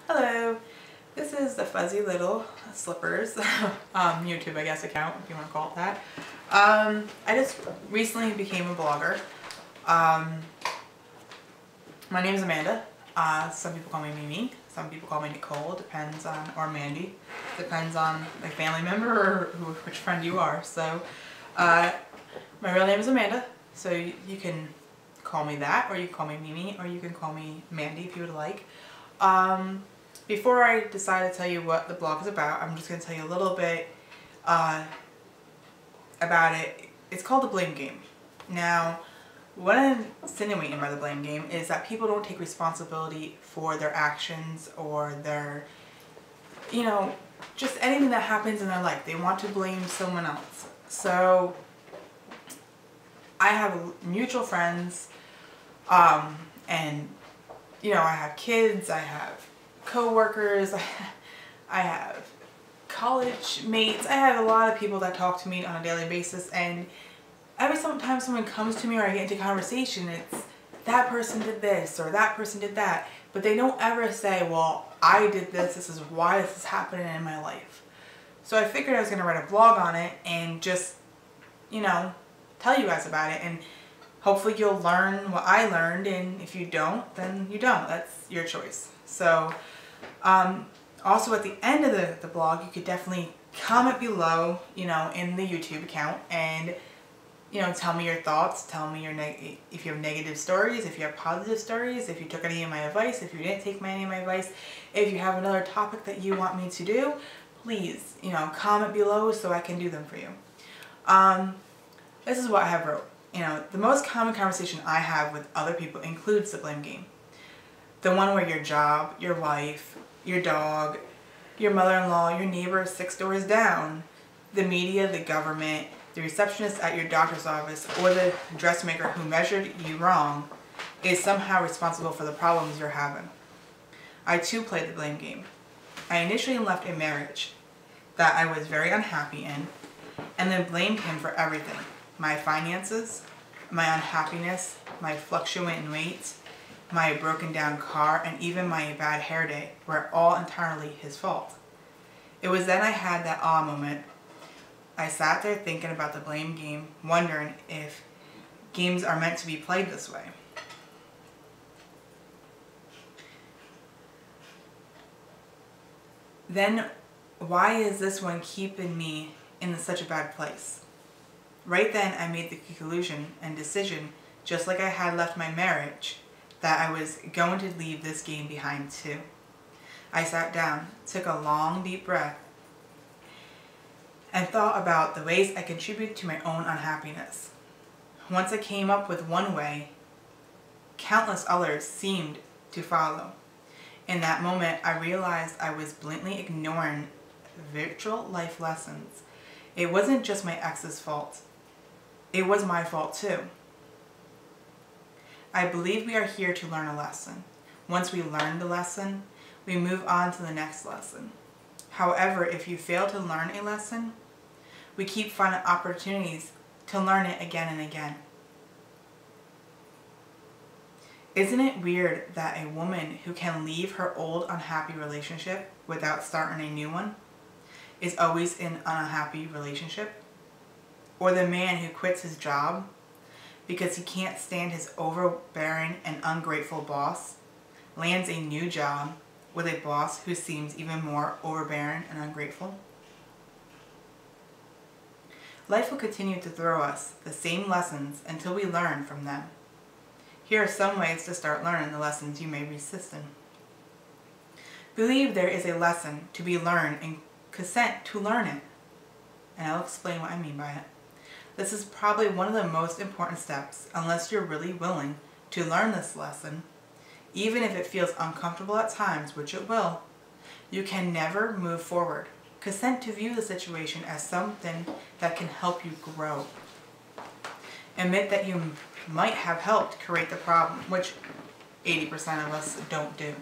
Hello, this is the Fuzzy Little Slippers YouTube, I guess, account, if you want to call it that. I just recently became a blogger. My name is Amanda. Some people call me Mimi, some people call me Nicole, depends on, or Mandy, depends on my family member or which friend you are. So my real name is Amanda, so you can call me that, or you can call me Mimi, or you can call me Mandy if you would like. Before I decide to tell you what the blog is about, I'm just going to tell you a little bit about it. It's called the blame game. Now, what I'm insinuating by the blame game is that people don't take responsibility for their actions or their, just anything that happens in their life. They want to blame someone else. So, I have mutual friends, and, I have kids, I have co-workers, I have college mates, I have a lot of people that talk to me on a daily basis, and every time someone comes to me or I get into conversation, it's that person did this or that person did that, but they don't ever say, well, I did this, this is why this is happening in my life. So I figured I was going to write a blog on it and just, tell you guys about it, and hopefully you'll learn what I learned, and if you don't, then you don't. That's your choice. So, also at the end of the blog, you could definitely comment below, in the YouTube account, and, tell me your thoughts, tell me if you have negative stories, if you have positive stories, if you took any of my advice, if you didn't take any of my advice, if you have another topic that you want me to do, please, comment below so I can do them for you. This is what I have wrote. The most common conversation I have with other people includes the blame game. The one where your job, your wife, your dog, your mother-in-law, your neighbor 6 doors down, the media, the government, the receptionist at your doctor's office, or the dressmaker who measured you wrong is somehow responsible for the problems you're having. I too played the blame game. I initially left a marriage that I was very unhappy in, and then blamed him for everything. My finances, my unhappiness, my fluctuating weight, my broken down car, and even my bad hair day were all entirely his fault. It was then I had that awe moment. I sat there thinking about the blame game, wondering if games are meant to be played this way. Then why is this one keeping me in such a bad place? Right then I made the conclusion and decision, just like I had left my marriage, that I was going to leave this game behind too. I sat down, took a long deep breath, and thought about the ways I contribute to my own unhappiness. Once I came up with one way, countless others seemed to follow. In that moment, I realized I was blatantly ignoring virtual life lessons. It wasn't just my ex's fault. It was my fault too. I believe we are here to learn a lesson. Once we learn the lesson, we move on to the next lesson. However, if you fail to learn a lesson, we keep finding opportunities to learn it again and again. Isn't it weird that a woman who can leave her old unhappy relationship without starting a new one is always in an unhappy relationship? Or the man who quits his job because he can't stand his overbearing and ungrateful boss lands a new job with a boss who seems even more overbearing and ungrateful? Life will continue to throw us the same lessons until we learn from them. Here are some ways to start learning the lessons you may be resisting. Believe there is a lesson to be learned and consent to learn it. And I'll explain what I mean by it. This is probably one of the most important steps unless you're really willing to learn this lesson. Even if it feels uncomfortable at times, which it will, you can never move forward. Consent to view the situation as something that can help you grow. Admit that you might have helped create the problem, which 80% of us don't do.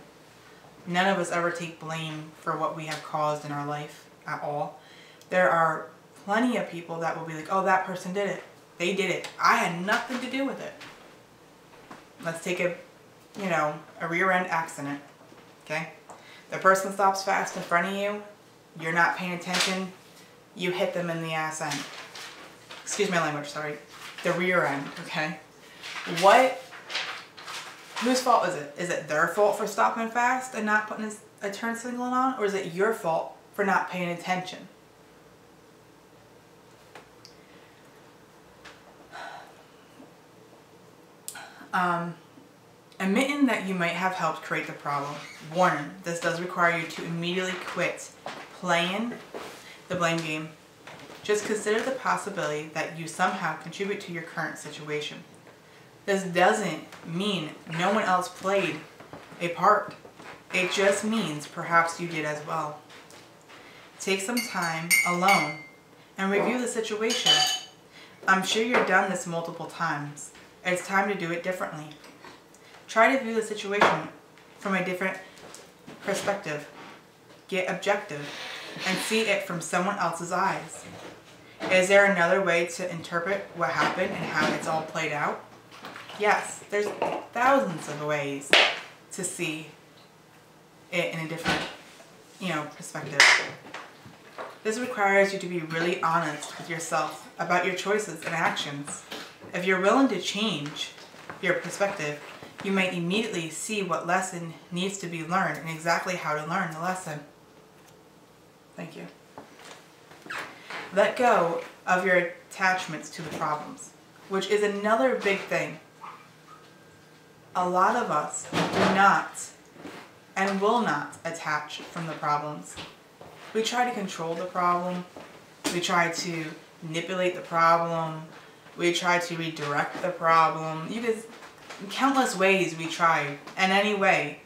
None of us ever take blame for what we have caused in our life at all. There are plenty of people that will be like, oh, that person did it. They did it. I had nothing to do with it. Let's take a rear end accident, okay? The person stops fast in front of you, you're not paying attention, you hit them in the ass end. Excuse my language, sorry. The rear end, okay? Whose fault is it? Is it their fault for stopping fast and not putting a turn signal on? Or is it your fault for not paying attention? Admitting that you might have helped create the problem. Warning, this does require you to immediately quit playing the blame game. Just consider the possibility that you somehow contribute to your current situation. This doesn't mean no one else played a part. It just means perhaps you did as well. Take some time alone and review the situation. I'm sure you've done this multiple times. It's time to do it differently. Try to view the situation from a different perspective. Get objective and see it from someone else's eyes. Is there another way to interpret what happened and how it's all played out? Yes, there's thousands of ways to see it in a different, perspective. This requires you to be really honest with yourself about your choices and actions. If you're willing to change your perspective, you might immediately see what lesson needs to be learned and exactly how to learn the lesson. Thank you. Let go of your attachments to the problems, which is another big thing. A lot of us do not and will not attach from the problems. We try to control the problem. We try to manipulate the problem. We try to redirect the problem. Countless ways we try, in any way,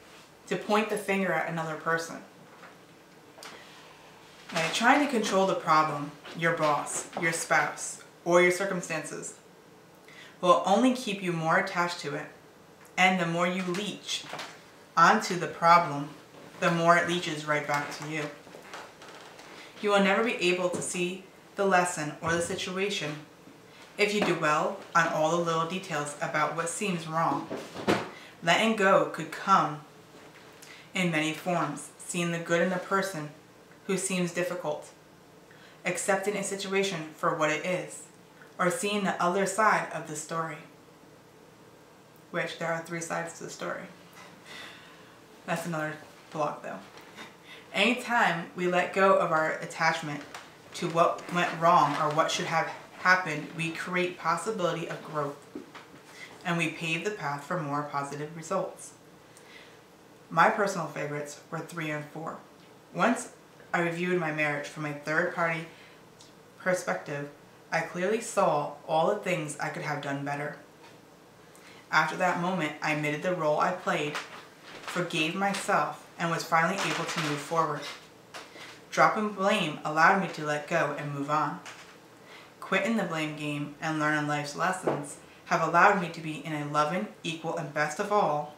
to point the finger at another person. Now, trying to control the problem, your boss, your spouse, or your circumstances, will only keep you more attached to it. And the more you leech onto the problem, the more it leaches right back to you. You will never be able to see the lesson or the situation if you dwell on all the little details about what seems wrong. Letting go could come in many forms. Seeing the good in the person who seems difficult, accepting a situation for what it is, or seeing the other side of the story. Which there are 3 sides to the story. That's another blog though. Anytime we let go of our attachment to what went wrong or what should have happened, we create possibility of growth. And we pave the path for more positive results. My personal favorites were 3 and 4. Once I reviewed my marriage from a third-party perspective, I clearly saw all the things I could have done better. After that moment, I admitted the role I played, forgave myself, and was finally able to move forward. Dropping blame allowed me to let go and move on. Quitting the blame game and learning life's lessons have allowed me to be in a loving, equal, and best of all,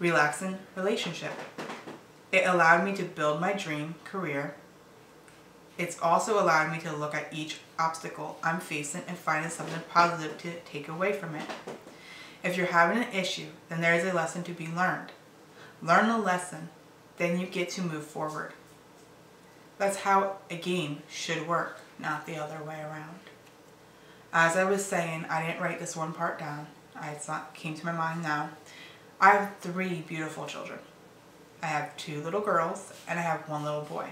relaxing relationship. It allowed me to build my dream career. It's also allowed me to look at each obstacle I'm facing and finding something positive to take away from it. If you're having an issue, then there is a lesson to be learned. Learn the lesson, then you get to move forward. That's how a game should work, not the other way around. As I was saying, I didn't write this one part down. It came to my mind now. I have 3 beautiful children. I have 2 little girls and I have 1 little boy.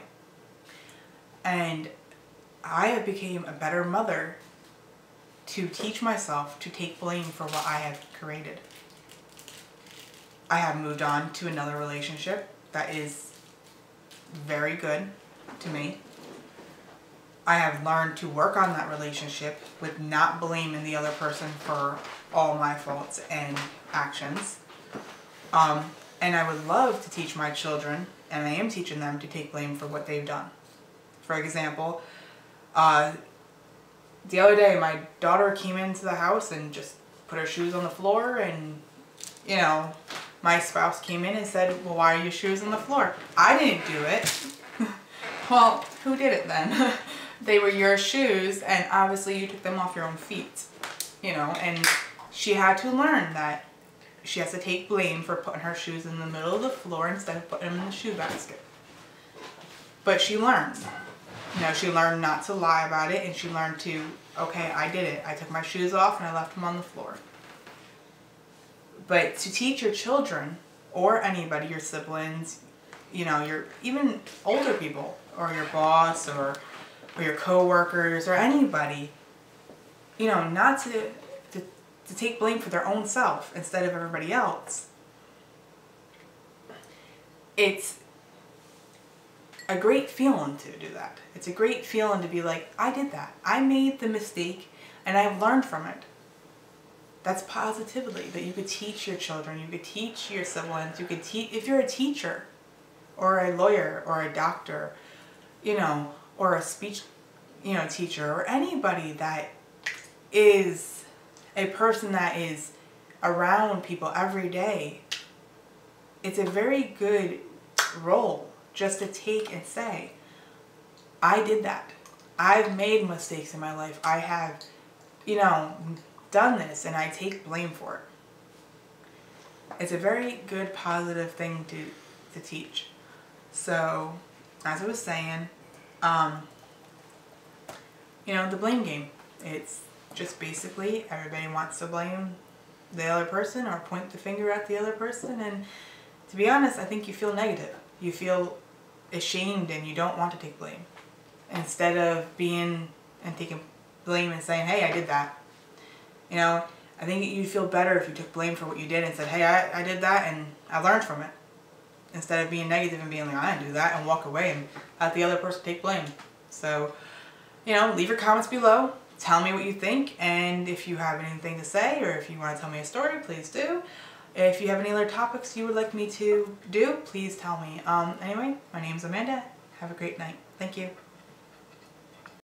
And I have become a better mother to teach myself to take blame for what I have created. I have moved on to another relationship that is very good to me. I have learned to work on that relationship with not blaming the other person for all my faults and actions. And I would love to teach my children, and I am teaching them, to take blame for what they've done. For example, the other day my daughter came into the house and just put her shoes on the floor, and my spouse came in and said, well, why are your shoes on the floor? I didn't do it. Well, who did it then? They were your shoes, and obviously you took them off your own feet, and she had to learn that she has to take blame for putting her shoes in the middle of the floor instead of putting them in the shoe basket. But she learned. You know, she learned not to lie about it, and she learned to, okay, I did it. I took my shoes off and I left them on the floor. But to teach your children, or anybody, your siblings, you know, your even older people, or your boss, or your co-workers, or anybody, you know, not to take blame for their own self instead of everybody else. It's a great feeling to do that. It's a great feeling to be like, I did that. I made the mistake and I've learned from it. That's positivity that you could teach your children, you could teach your siblings, you could teach, if you're a teacher or a lawyer or a doctor, you know, or a speech, you know, teacher, or anybody that is a person that is around people every day. It's a very good role just to take and say, I did that. I've made mistakes in my life. I have, you know, done this, and I take blame for it. It's a very good positive thing to teach. So, as I was saying, you know, the blame game. It's just basically everybody wants to blame the other person or point the finger at the other person, and to be honest, I think you feel negative. You feel ashamed and you don't want to take blame. Instead of being and taking blame and saying, hey, I did that. You know, I think you'd feel better if you took blame for what you did and said, hey, I did that and I learned from it. Instead of being negative and being like, I didn't do that, and walk away and let the other person take blame. So, you know, leave your comments below. Tell me what you think, and if you have anything to say or if you want to tell me a story, please do. If you have any other topics you would like me to do, please tell me. Anyway, my name's Amanda. Have a great night. Thank you.